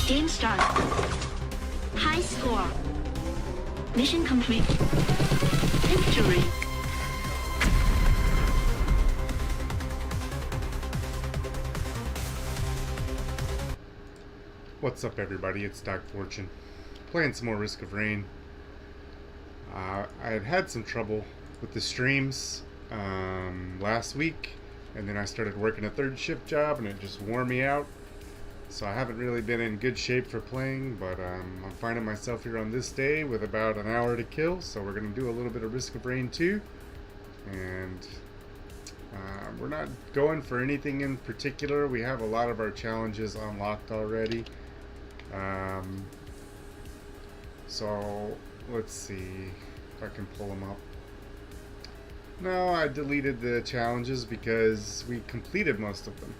Game start. High score. Mission complete. Victory. What's up, everybody? It's Doc Fortune, playing some more Risk of Rain. I had some trouble with the streams last week, and then I started working a third shift job, and it just wore me out. So I haven't really been in good shape for playing, but I'm finding myself here on this day with about an hour to kill, so we're going to do a little bit of Risk of Rain 2. And we're not going for anything in particular. We have a lot of our challenges unlocked already. So let's see if I can pull them up. No, I deleted the challenges because we completed most of them.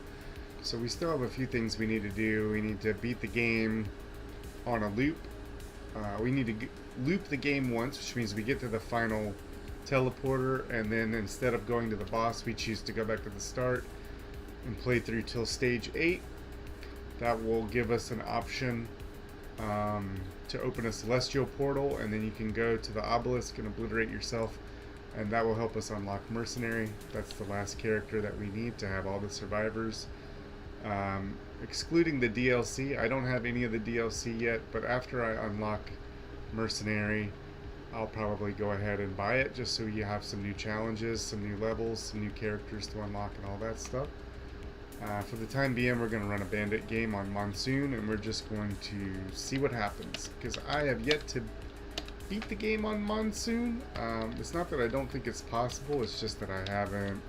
So we still have a few things we need to do. We need to beat the game on a loop. We need to loop the game once, which means we get to the final teleporter, and then instead of going to the boss, we choose to go back to the start and play through till stage 8. That will give us an option to open a celestial portal, and then you can go to the obelisk and obliterate yourself, and that will help us unlock Mercenary. That's the last character that we need to have all the survivors. Excluding the DLC, I don't have any of the DLC yet, but after I unlock Mercenary, I'll probably go ahead and buy it just so you have some new challenges, some new levels, some new characters to unlock and all that stuff. For the time being, we're going to run a bandit game on Monsoon, and we're just going to see what happens, because I have yet to beat the game on Monsoon. It's not that I don't think it's possible, it's just that I haven't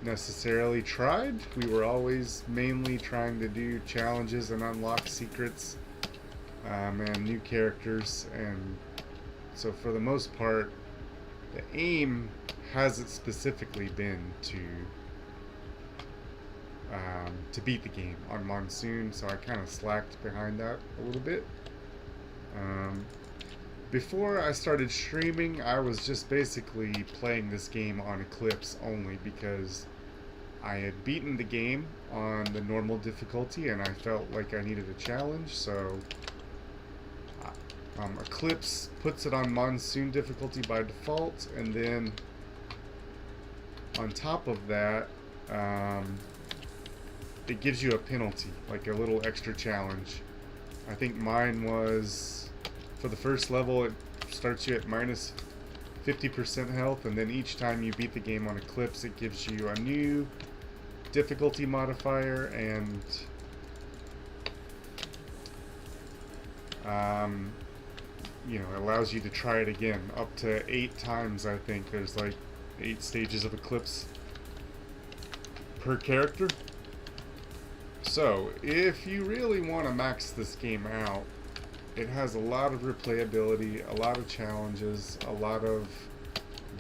necessarily tried. We were always mainly trying to do challenges and unlock secrets and new characters, and so for the most part the aim hasn't specifically been to beat the game on Monsoon, so I kind of slacked behind that a little bit. Before I started streaming, I was just basically playing this game on Eclipse only because I had beaten the game on the normal difficulty and I felt like I needed a challenge, so Eclipse puts it on Monsoon difficulty by default, and then on top of that, it gives you a penalty, like a little extra challenge. I think mine was, for the first level, it starts you at minus 50% health, and then each time you beat the game on Eclipse, it gives you a new difficulty modifier, and you know, it allows you to try it again up to 8 times. I think there's like 8 stages of Eclipse per character. So if you really want to max this game out, it has a lot of replayability, a lot of challenges, a lot of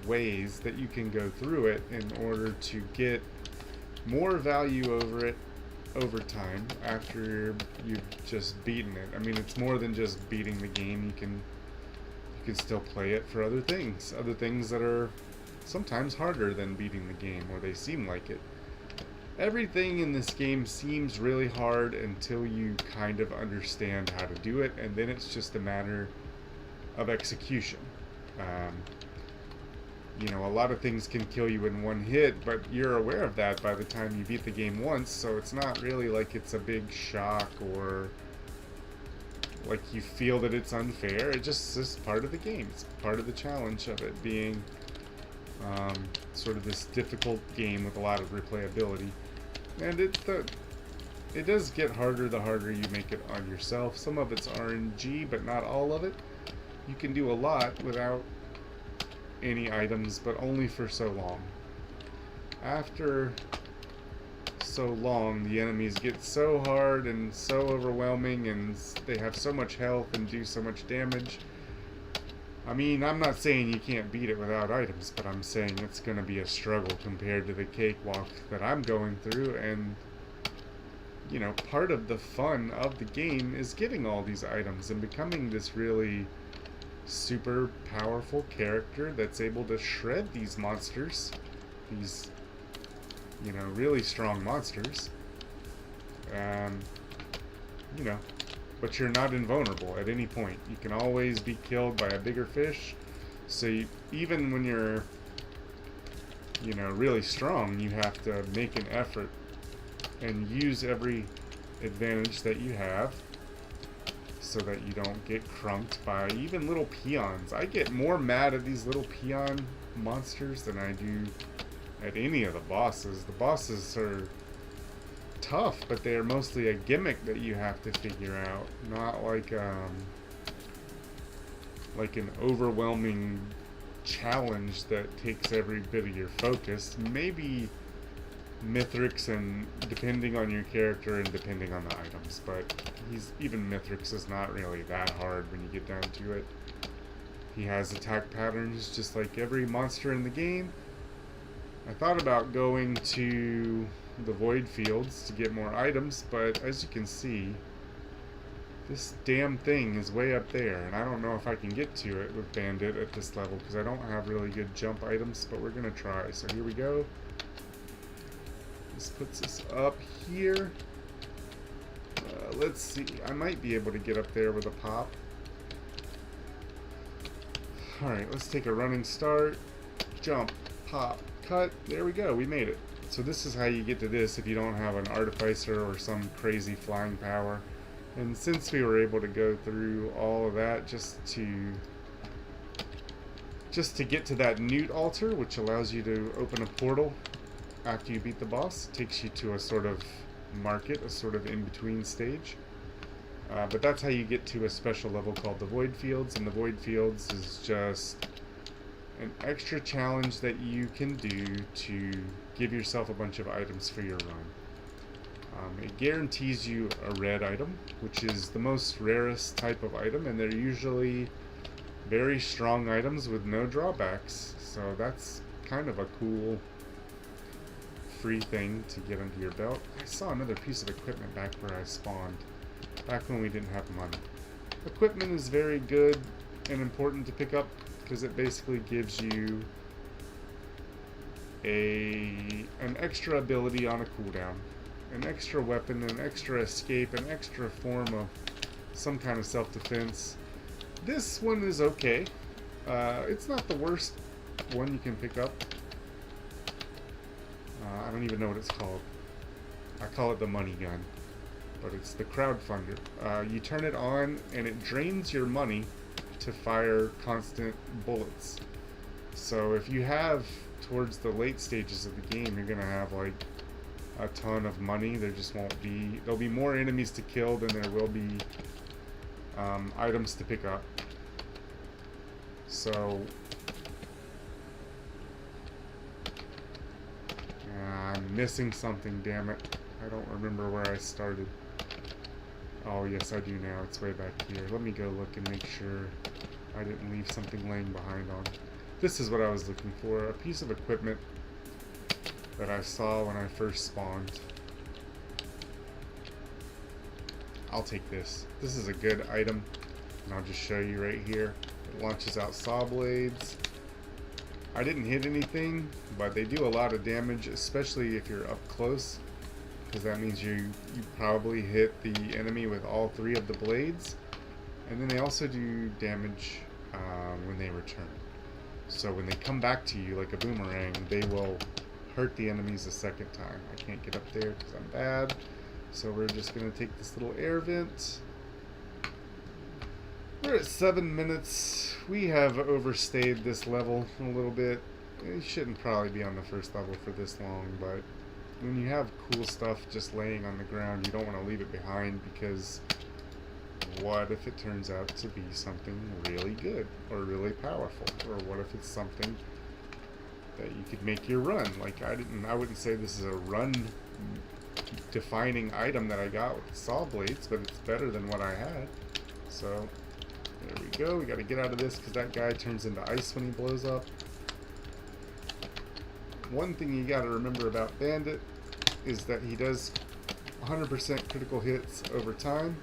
ways that you can go through it in order to get more value over it over time after you've just beaten it. I mean, it's more than just beating the game. You can still play it for other things that are sometimes harder than beating the game, or they seem like it. Everything in this game seems really hard until you kind of understand how to do it, and then it's just a matter of execution. You know, a lot of things can kill you in one hit, but you're aware of that by the time you beat the game once, so it's not really like it's a big shock or like you feel that it's unfair. It just is part of the game. It's part of the challenge of it being sort of this difficult game with a lot of replayability. And it does get harder the harder you make it on yourself. Some of it's RNG, but not all of it. You can do a lot without any items, but only for so long. After so long, the enemies get so hard and so overwhelming, and they have so much health and do so much damage. I mean, I'm not saying you can't beat it without items, but I'm saying it's going to be a struggle compared to the cakewalk that I'm going through, and you know, part of the fun of the game is getting all these items and becoming this really super powerful character that's able to shred these monsters, these, you know, really strong monsters. you know, but you're not invulnerable at any point. You can always be killed by a bigger fish. So even when you're, you know, really strong, you have to make an effort and use every advantage that you have so that you don't get crunked by even little peons. I get more mad at these little peon monsters than I do at any of the bosses. The bosses are tough, but they are mostly a gimmick that you have to figure out, not like an overwhelming challenge that takes every bit of your focus. Maybe Mithrix, and depending on your character and depending on the items, but even Mithrix is not really that hard when you get down to it. He has attack patterns just like every monster in the game. I thought about going to the Void Fields to get more items, but as you can see, this damn thing is way up there, and I don't know if I can get to it with Bandit at this level because I don't have really good jump items, but we're gonna try. So here we go. This puts us up here. Let's see. I might be able to get up there with a pop. Alright, let's take a running start. Jump, pop, cut. There we go. We made it. So this is how you get to this if you don't have an artificer or some crazy flying power. And since we were able to go through all of that just to get to that Newt altar, which allows you to open a portal after you beat the boss, it takes you to a sort of market, a sort of in-between stage. But that's how you get to a special level called the Void Fields, and the Void Fields is just an extra challenge that you can do to give yourself a bunch of items for your run. It guarantees you a red item, which is the most rarest type of item, and they're usually very strong items with no drawbacks, so that's kind of a cool free thing to get under your belt. I saw another piece of equipment back where I spawned, back when we didn't have money. Equipment is very good and important to pick up because it basically gives you an extra ability on a cooldown, an extra weapon, an extra escape, an extra form of some kind of self-defense. This one is okay. It's not the worst one you can pick up. I don't even know what it's called. I call it the money gun, but it's the crowdfunder. You turn it on and it drains your money to fire constant bullets. So if you have towards the late stages of the game, you're gonna have like a ton of money. There just won't be, there'll be more enemies to kill than there will be items to pick up. So I'm missing something, damn it. I don't remember where I started. Oh yes, I do now. It's way back here. Let me go look and make sure I didn't leave something laying behind on. This is what I was looking for. A piece of equipment that I saw when I first spawned. I'll take this. This is a good item, and I'll just show you right here. It launches out saw blades. I didn't hit anything, but they do a lot of damage, especially if you're up close, because that means you probably hit the enemy with all three of the blades. And then they also do damage when they return. So when they come back to you like a boomerang, they will hurt the enemies a second time. I can't get up there because I'm bad. So we're just going to take this little air vent. We're at 7 minutes. We have overstayed this level a little bit. It shouldn't probably be on the first level for this long, but when you have cool stuff just laying on the ground, you don't want to leave it behind, because what if it turns out to be something really good or really powerful? Or what if it's something that you could make your run? Like I wouldn't say this is a run defining item that I got with saw blades, but it's better than what I had. So there we go. We got to get out of this because that guy turns into ice when he blows up. One thing you got to remember about Bandit is that he does 100% critical hits over time.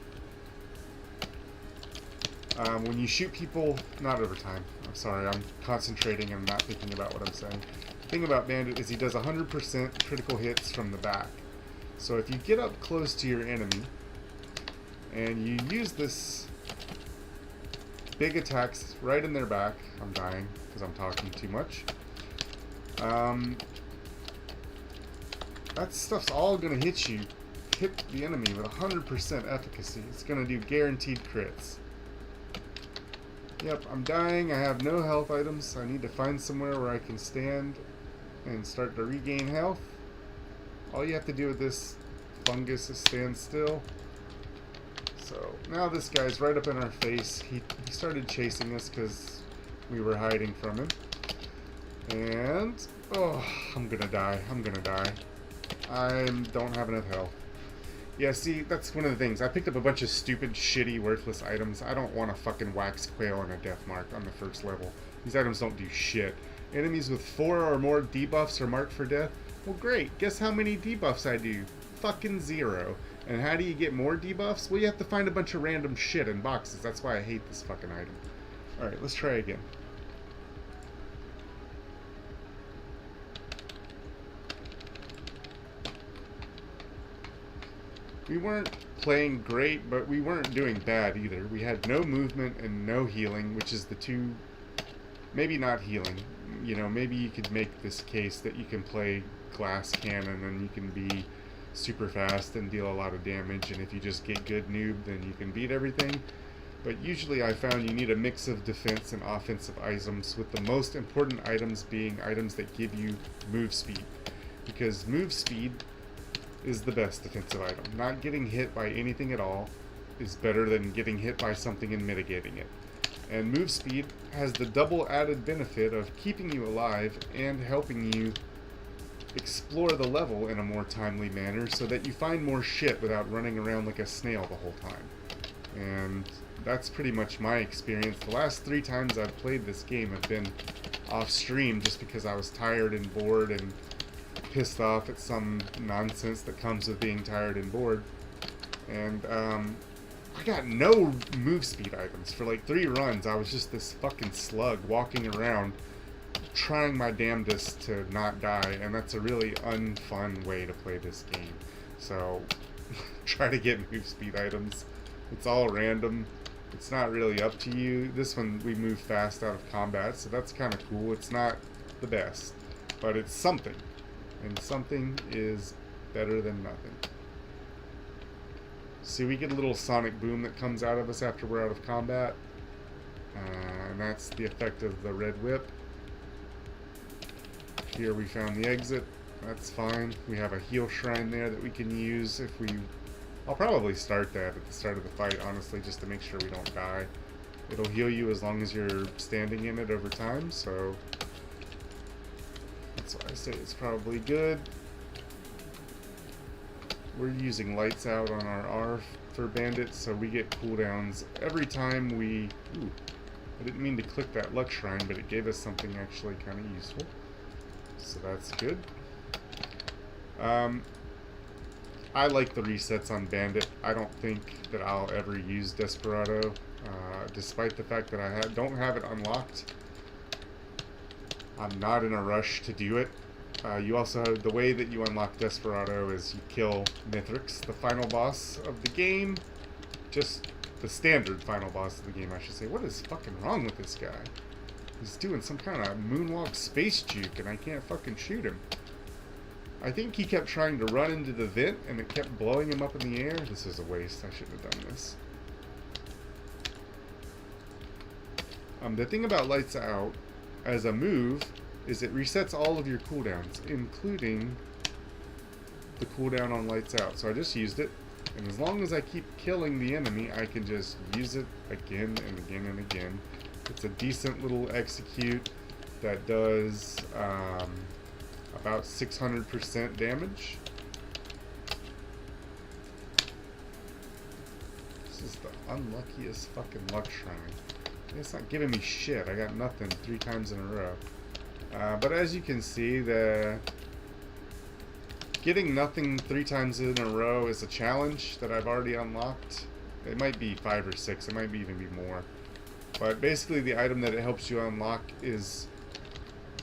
When you shoot people, not over time. I'm sorry, I'm concentrating and not thinking about what I'm saying. The thing about Bandit is he does 100% critical hits from the back. So if you get up close to your enemy and you use this big attacks right in their back. I'm dying because I'm talking too much. That stuff's all gonna hit the enemy with 100% efficacy. It's gonna do guaranteed crits. Yep, I'm dying. I have no health items. I need to find somewhere where I can stand and start to regain health. All you have to do with this fungus is stand still. So now this guy's right up in our face. He started chasing us because we were hiding from him. And, oh, I'm gonna die. I'm gonna die. I don't have enough health. Yeah, see, that's one of the things. I picked up a bunch of stupid, shitty, worthless items. I don't want a fucking wax quail and a death mark on the first level. These items don't do shit. Enemies with 4 or more debuffs are marked for death. Well, great. Guess how many debuffs I do? Fucking 0. And how do you get more debuffs? Well, you have to find a bunch of random shit in boxes. That's why I hate this fucking item. Alright, let's try again. We weren't playing great, but we weren't doing bad either. We had no movement and no healing, which is the two... Maybe not healing. You know, maybe you could make this case that you can play glass cannon and you can be super fast and deal a lot of damage, and if you just get good noob, then you can beat everything. But usually I found you need a mix of defense and offensive items, with the most important items being items that give you move speed. Because move speed is the best defensive item. Not getting hit by anything at all is better than getting hit by something and mitigating it. And move speed has the double added benefit of keeping you alive and helping you explore the level in a more timely manner so that you find more shit without running around like a snail the whole time. And that's pretty much my experience. The last 3 times I've played this game have been off stream just because I was tired and bored and pissed off at some nonsense that comes with being tired and bored. And I got no move speed items. For like 3 runs, I was just this fucking slug walking around trying my damnedest to not die, and that's a really unfun way to play this game. So try to get move speed items. It's all random. It's not really up to you. This one we move fast out of combat, so that's kind of cool. It's not the best, but it's something. And something is better than nothing. See, we get a little sonic boom that comes out of us after we're out of combat. And that's the effect of the red whip. Here we found the exit. That's fine. We have a heal shrine there that we can use if we... I'll probably start that at the start of the fight, honestly, just to make sure we don't die. It'll heal you as long as you're standing in it over time, so... That's why I say it's probably good. We're using lights out on our R for bandits, so we get cooldowns every time we... Ooh, I didn't mean to click that luck shrine, but it gave us something actually kind of useful. So that's good. I like the resets on bandit. I don't think that I'll ever use Desperado, despite the fact that I don't have it unlocked. I'm not in a rush to do it. You also have the way that you unlock Desperado is you kill Mithrix, the final boss of the game. Just the standard final boss of the game, I should say. What is fucking wrong with this guy? He's doing some kind of moonwalk space juke and I can't fucking shoot him. I think he kept trying to run into the vent and it kept blowing him up in the air. This is a waste. I shouldn't have done this. The thing about Lights Out as a move is it resets all of your cooldowns, including the cooldown on Lights Out. So I just used it, and as long as I keep killing the enemy, I can just use it again and again and again. It's a decent little execute that does about 600% damage. This is the unluckiest fucking luck shrine. It's not giving me shit. I got nothing 3 times in a row. But as you can see, getting nothing 3 times in a row is a challenge that I've already unlocked. It might be 5 or 6. It might even be more. But basically the item that it helps you unlock is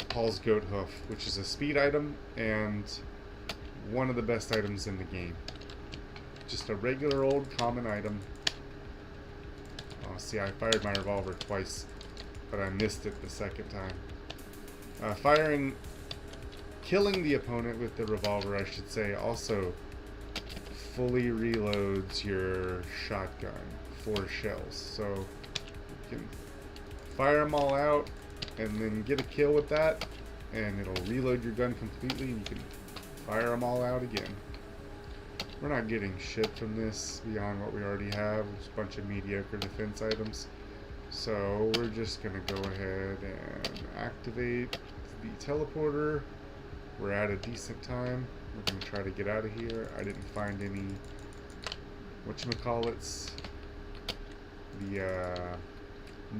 Paul's Goat Hoof, which is a speed item and one of the best items in the game. Just a regular old common item. Oh, see, I fired my revolver twice, but I missed it the second time. Killing the opponent with the revolver, I should say, also fully reloads your shotgun, 4 shells. So you can fire them all out and then get a kill with that, and it'll reload your gun completely, and you can fire them all out again. We're not getting shit from this beyond what we already have. It's a bunch of mediocre defense items. So we're just going to go ahead and activate the teleporter. We're at a decent time. We're going to try to get out of here. I didn't find any, whatchamacallits, the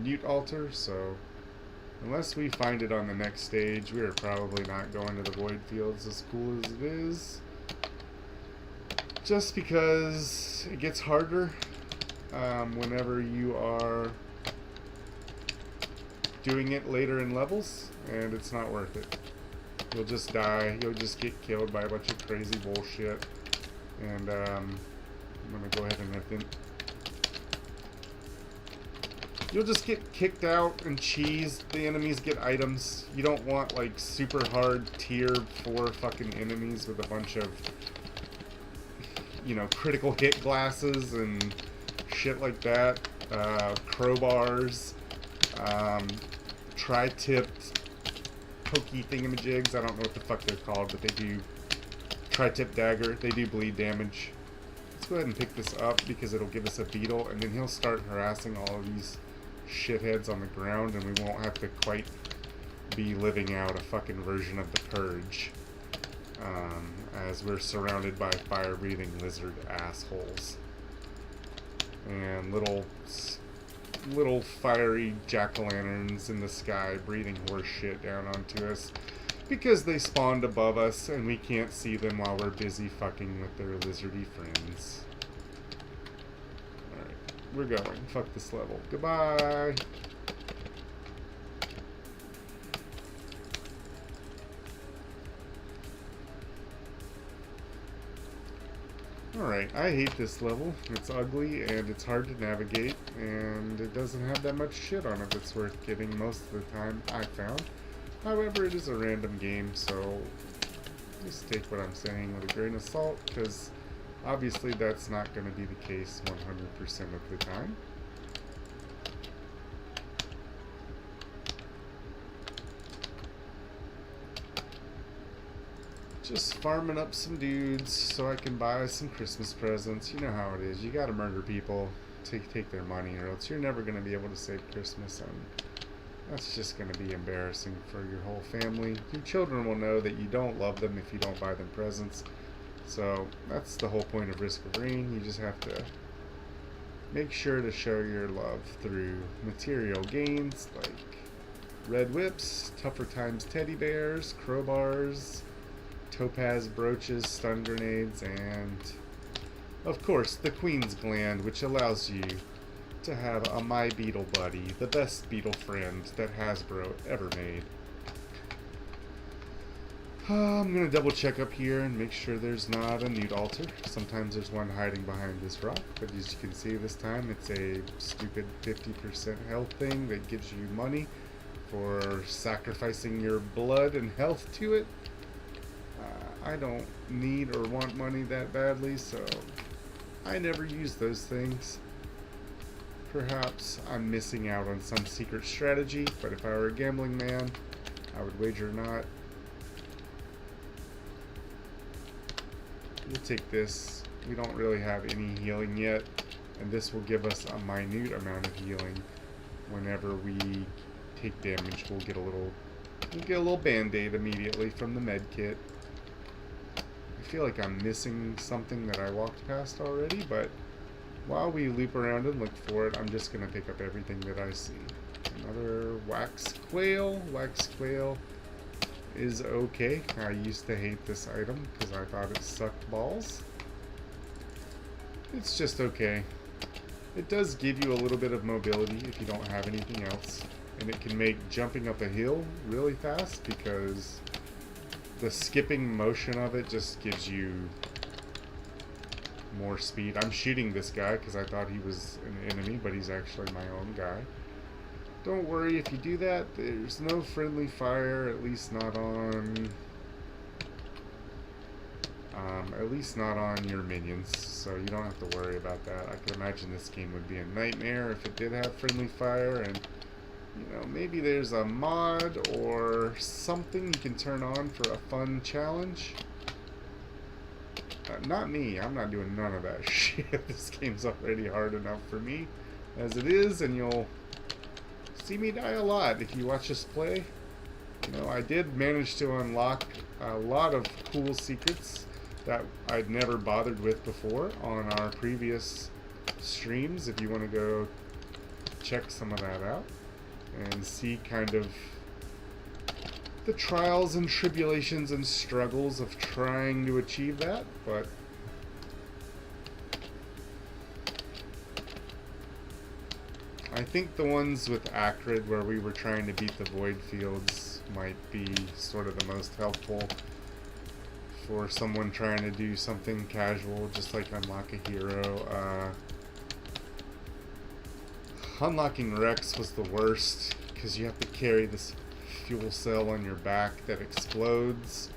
Newt altar, so unless we find it on the next stage, we are probably not going to the Void Fields, as cool as it is. Just because it gets harder whenever you are doing it later in levels, and it's not worth it. You'll just die. You'll just get killed by a bunch of crazy bullshit. And I'm gonna go ahead and you'll just get kicked out and cheesed. The enemies get items. You don't want like super hard tier 4 fucking enemies with a bunch of, you know, critical hit glasses and shit like that. Crowbars, tri-tipped pokey thingamajigs. I don't know what the fuck they're called, but they do tri-tip dagger. They do bleed damage. Let's go ahead and pick this up because it'll give us a beetle, and then he'll start harassing all of these shitheads on the ground, and we won't have to quite be living out a fucking version of the Purge, as we're surrounded by fire-breathing lizard assholes and little fiery jack-o'-lanterns in the sky breathing horse shit down onto us because they spawned above us and we can't see them while we're busy fucking with their lizardy friends. Alright, we're going. Fuck this level. Goodbye! Alright, I hate this level. It's ugly and it's hard to navigate, and it doesn't have that much shit on it that's worth getting most of the time, I found. However, it is a random game, so just take what I'm saying with a grain of salt, because obviously that's not going to be the case 100% of the time. Just farming up some dudes so I can buy some Christmas presents. You know how it is. You gotta murder people to take their money, or else you're never gonna be able to save Christmas, and that's just gonna be embarrassing for your whole family. Your children will know that you don't love them if you don't buy them presents. So that's the whole point of Risk of Rain. You just have to make sure to show your love through material gains like red whips, tougher times teddy bears, crowbars, topaz brooches, stun grenades, and of course the Queen's Gland, which allows you to have a My Beetle Buddy, the best beetle friend that Hasbro ever made. I'm gonna double check up here and make sure there's not a Newt altar. Sometimes there's one hiding behind this rock, but as you can see this time it's a stupid 50% health thing that gives you money for sacrificing your blood and health to it. I don't need or want money that badly, so I never use those things. Perhaps I'm missing out on some secret strategy, but if I were a gambling man, I would wager not. We'll take this. We don't really have any healing yet, and this will give us a minute amount of healing. Whenever we take damage, we'll get a little band-aid immediately from the med kit. I feel like I'm missing something that I walked past already, but while we loop around and look for it, I'm just going to pick up everything that I see. Another wax quail. Wax quail is okay. I used to hate this item because I thought it sucked balls. It's just okay. It does give you a little bit of mobility if you don't have anything else, and it can make jumping up a hill really fast because the skipping motion of it just gives you more speed. I'm shooting this guy because I thought he was an enemy, but he's actually my own guy. Don't worry, if you do that, there's no friendly fire, at least not on your minions, so you don't have to worry about that. I can imagine this game would be a nightmare if it did have friendly fire, and you know, maybe there's a mod or something you can turn on for a fun challenge. Not me. I'm not doing none of that shit. This game's already hard enough for me as it is, and you'll see me die a lot if you watch us play. You know, I did manage to unlock a lot of cool secrets that I'd never bothered with before on our previous streams, if you want to go check some of that out and see kind of the trials and tribulations and struggles of trying to achieve that. But I think the ones with Acrid, where we were trying to beat the Void Fields, might be sort of the most helpful for someone trying to do something casual, just like unlock a hero. Unlocking Rex was the worst, because you have to carry this fuel cell on your back that explodes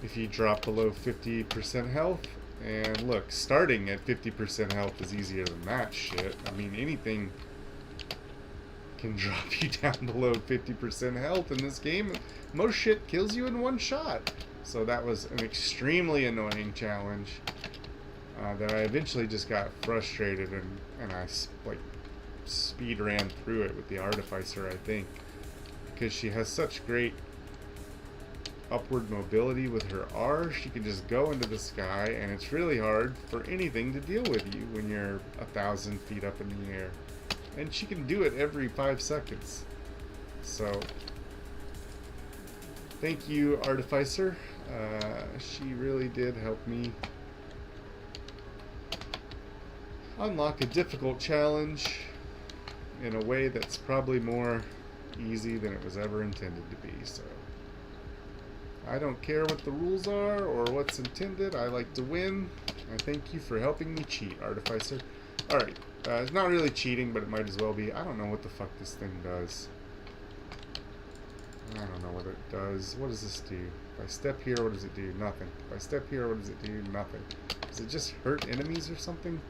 if you drop below 50% health. And look, starting at 50% health is easier than that shit. I mean, anything can drop you down below 50% health in this game. Most shit kills you in one shot. So that was an extremely annoying challenge that I eventually just got frustrated, and I like speed ran through it with the Artificer, I think, because she has such great upward mobility with her R. She can just go into the sky, and it's really hard for anything to deal with you when you're 1,000 feet up in the air. And she can do it every 5 seconds. So, thank you, Artificer. She really did help me unlock a difficult challenge in a way that's probably more easy than it was ever intended to be. So I don't care what the rules are or what's intended. I like to win. I thank you for helping me cheat, Artificer. Alright, it's not really cheating, but it might as well be. I don't know what the fuck this thing does. I don't know what it does. What does this do? If I step here, what does it do? Nothing. If I step here, what does it do? Nothing. Does it just hurt enemies or something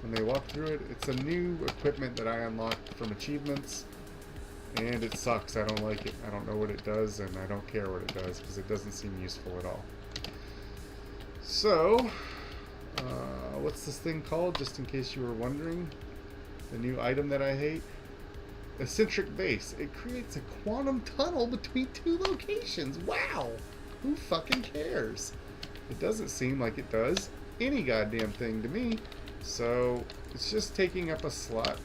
when they walk through it? It's a new equipment that I unlocked from achievements, and it sucks. I don't like it. I don't know what it does, and I don't care what it does, because it doesn't seem useful at all. So, what's this thing called, just in case you were wondering? The new item that I hate? Eccentric base. It creates a quantum tunnel between 2 locations. Wow! Who fucking cares? It doesn't seem like it does any goddamn thing to me. So, it's just taking up a slot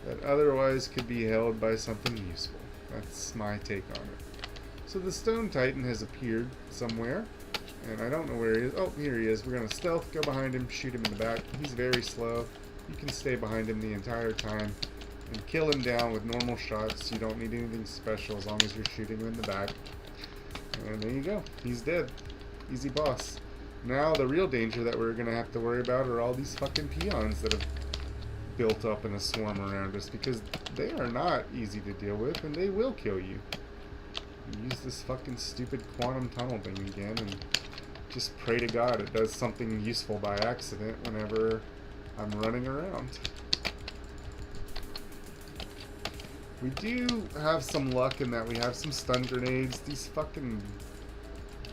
that otherwise could be held by something useful. That's my take on it. So the Stone Titan has appeared somewhere, and I don't know where he is. Oh, here he is. We're going to stealth, go behind him, shoot him in the back. He's very slow. You can stay behind him the entire time and kill him down with normal shots. You don't need anything special as long as you're shooting him in the back. And there you go. He's dead. Easy boss. Now the real danger that we're going to have to worry about are all these fucking peons that have built up in a swarm around us, because they are not easy to deal with, and they will kill you. Use this fucking stupid quantum tunnel thing again, and just pray to God it does something useful by accident whenever I'm running around. We do have some luck in that we have some stun grenades. These fucking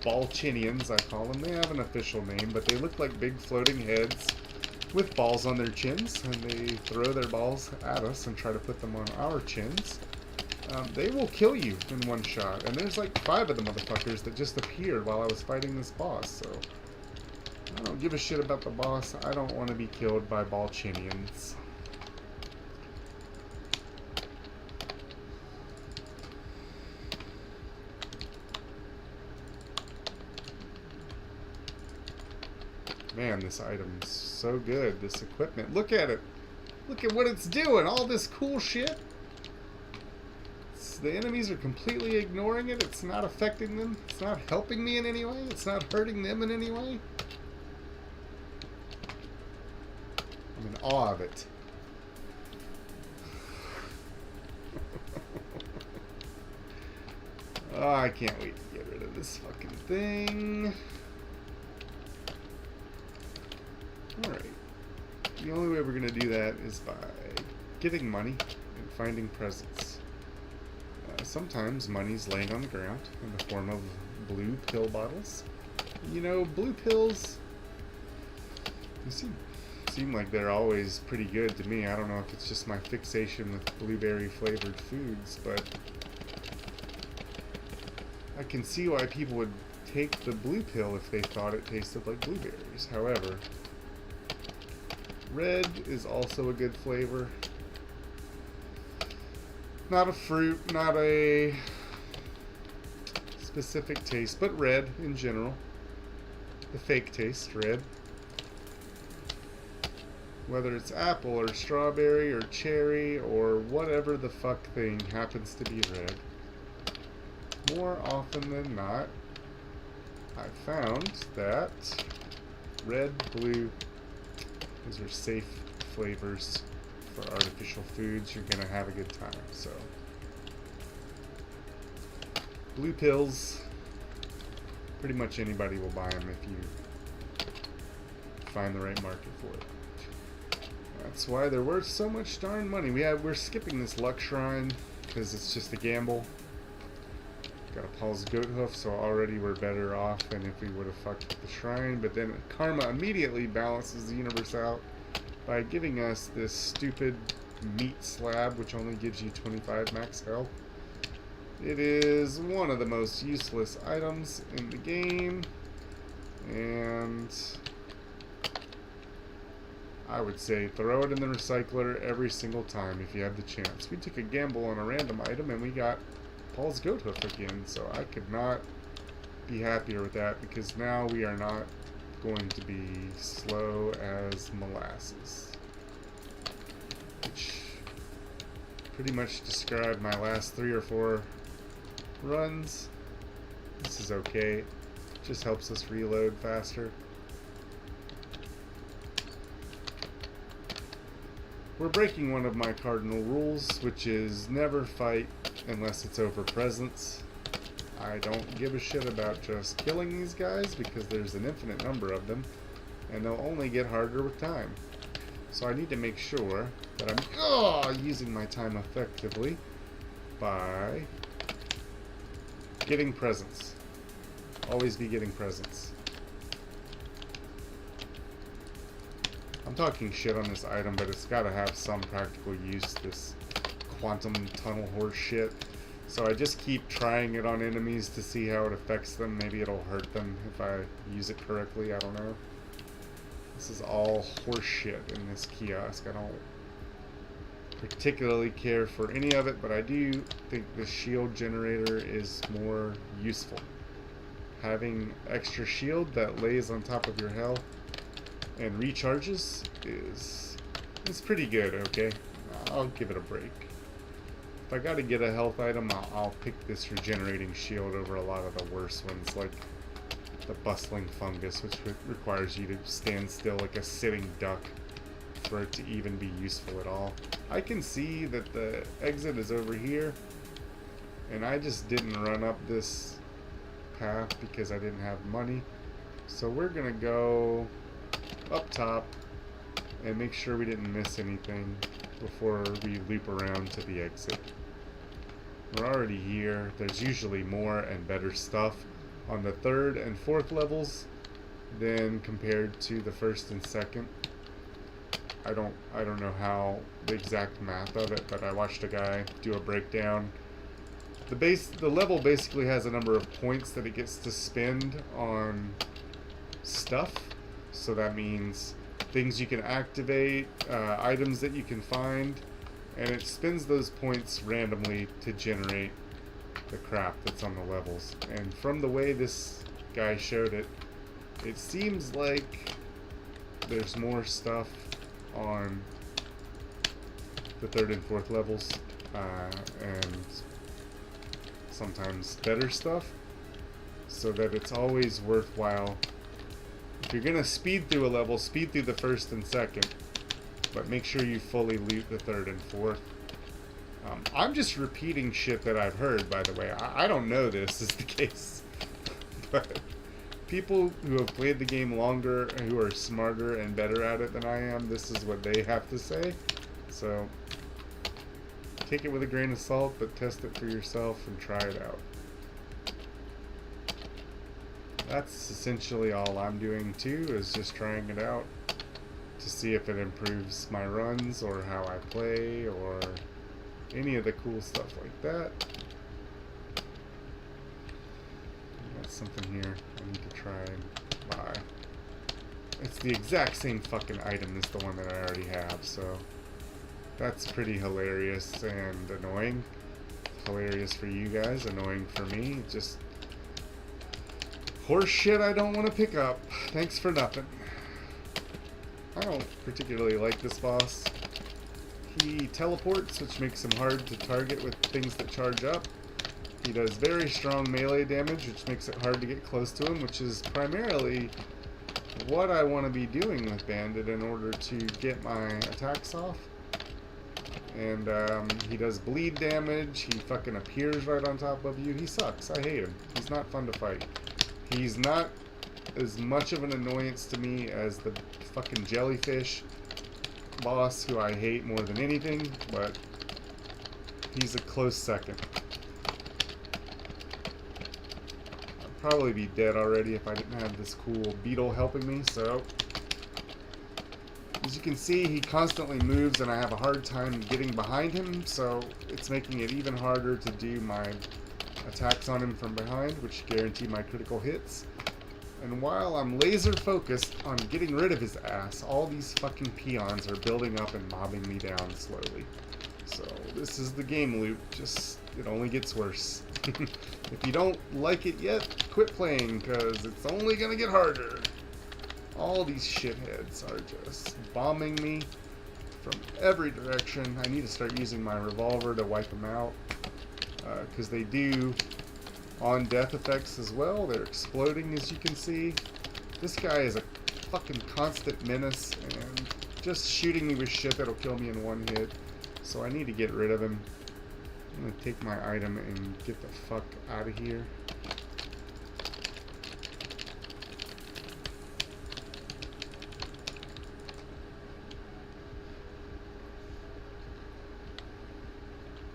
Balchinians, I call them. They have an official name, but they look like big floating heads with balls on their chins, and they throw their balls at us and try to put them on our chins. They will kill you in one shot, and there's like 5 of the motherfuckers that just appeared while I was fighting this boss, so I don't give a shit about the boss. I don't want to be killed by Balchinians. Man, this item's so good. This equipment. Look at it. Look at what it's doing. All this cool shit. The enemies are completely ignoring it. It's not affecting them. It's not helping me in any way. It's not hurting them in any way. I'm in awe of it. Oh, I can't wait to get rid of this fucking thing. Alright. The only way we're going to do that is by getting money and finding presents. Sometimes money's laying on the ground in the form of blue pill bottles. You know, blue pills, they seem like they're always pretty good to me. I don't know if it's just my fixation with blueberry flavored foods, but I can see why people would take the blue pill if they thought it tasted like blueberries. However, red is also a good flavor. Not a fruit, not a specific taste, but red in general. The fake taste, red. Whether it's apple or strawberry or cherry or whatever the fuck thing happens to be red. More often than not, I found that red, blue, those are safe flavors for artificial foods. You're gonna have a good time. So blue pills, pretty much anybody will buy them if you find the right market for it. That's why they're worth so much darn money. We're skipping this luck shrine because it's just a gamble. Got a Paul's goat hoof, so already we're better off than if we would have fucked with the shrine. But then karma immediately balances the universe out by giving us this stupid meat slab, which only gives you 25 max health. It is one of the most useless items in the game, and I would say throw it in the recycler every single time if you have the chance. We took a gamble on a random item and we got Paul's goat hoof again, so I could not be happier with that, because now we are not going to be slow as molasses, which pretty much described my last 3 or 4 runs. This is okay, just helps us reload faster. We're breaking one of my cardinal rules, which is never fight unless it's over presents. I don't give a shit about just killing these guys because there's an infinite number of them and they'll only get harder with time. So I need to make sure that I'm using my time effectively by getting presents. Always be getting presents. I'm talking shit on this item, but it's gotta have some practical use, this quantum tunnel horse shit. So I just keep trying it on enemies to see how it affects them. Maybe it'll hurt them if I use it correctly, I don't know. This is all horse shit in this kiosk. I don't particularly care for any of it, but I do think the shield generator is more useful. Having extra shield that lays on top of your health and recharges is pretty good, okay? I'll give it a break. If I gotta get a health item, I'll pick this regenerating shield over a lot of the worse ones, like the bustling fungus, which requires you to stand still like a sitting duck for it to even be useful at all. I can see that the exit is over here, and I just didn't run up this path because I didn't have money. So we're gonna go up top and make sure we didn't miss anything before we loop around to the exit. We're already here. There's usually more and better stuff on the 3rd and 4th levels than compared to the 1st and 2nd. I don't know how the exact math of it, but I watched a guy do a breakdown. The level basically has a number of points that it gets to spend on stuff. So that means things you can activate, items that you can find, and it spends those points randomly to generate the crap that's on the levels. And from the way this guy showed it, it seems like there's more stuff on the 3rd and 4th levels, and sometimes better stuff, so that it's always worthwhile. If you're gonna speed through a level, speed through the 1st and 2nd, but make sure you fully loot the third and fourth. I'm just repeating shit that I've heard, by the way. I don't know this is the case. But people who have played the game longer, who are smarter and better at it than I am, this is what they have to say. So, take it with a grain of salt, but test it for yourself and try it out. That's essentially all I'm doing too, is just trying it out to see if it improves my runs or how I play or any of the cool stuff like that. Got something here I need to try and buy. It's the exact same fucking item as the one that I already have, so that's pretty hilarious and annoying. Hilarious for you guys, annoying for me. Just horse shit I don't want to pick up. Thanks for nothing. I don't particularly like this boss. He teleports, which makes him hard to target with things that charge up. He does very strong melee damage, which makes it hard to get close to him, which is primarily what I want to be doing with Bandit in order to get my attacks off. And he does bleed damage. He fucking appears right on top of you. He sucks. I hate him. He's not fun to fight. He's not as much of an annoyance to me as the fucking jellyfish boss, who I hate more than anything, but he's a close second. I'd probably be dead already if I didn't have this cool beetle helping me, so as you can see, he constantly moves and I have a hard time getting behind him, so it's making it even harder to do my attacks on him from behind, which guarantee my critical hits. And while I'm laser focused on getting rid of his ass, all these fucking peons are building up and mobbing me down slowly. So this is the game loop, just it only gets worse. If you don't like it yet, quit playing, because it's only gonna get harder. All these shitheads are just bombing me from every direction. I need to start using my revolver to wipe them out, because they do on death effects as well. They're exploding, as you can see. This guy is a fucking constant menace and just shooting me with shit that'll kill me in one hit. So I need to get rid of him. I'm gonna take my item and get the fuck out of here.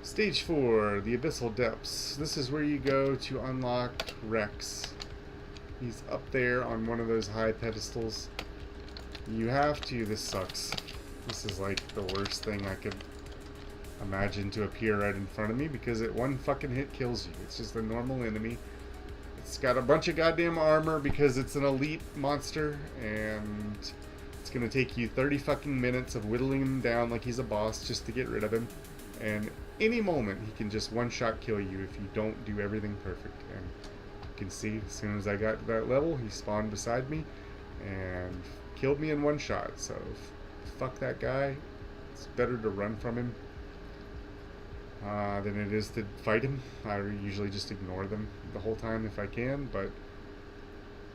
Stage 4, the Abyssal Depths. This is where you go to unlock Rex. He's up there on one of those high pedestals. You have to. This sucks. This is like the worst thing I could imagine to appear right in front of me, because it one fucking hit kills you. It's just a normal enemy. It's got a bunch of goddamn armor because it's an elite monster, and it's gonna take you 30 fucking minutes of whittling him down like he's a boss just to get rid of him. And any moment he can just one-shot kill you if you don't do everything perfect. And you can see, as soon as I got to that level, he spawned beside me and killed me in one shot. So fuck that guy. It's better to run from him than it is to fight him. I usually just ignore them the whole time if I can, but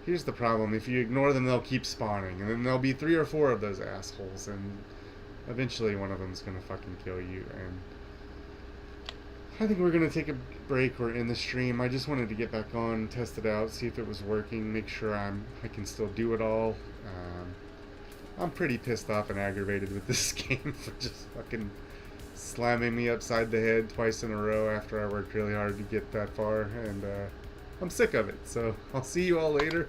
here's the problem. If you ignore them, they'll keep spawning, and then there'll be 3 or 4 of those assholes, and eventually one of them's gonna fucking kill you. And I think we're gonna take a break or end the stream. I just wanted to get back on, test it out, see if it was working, make sure I can still do it all. I'm pretty pissed off and aggravated with this game for just fucking slamming me upside the head twice in a row after I worked really hard to get that far, and I'm sick of it. So I'll see you all later.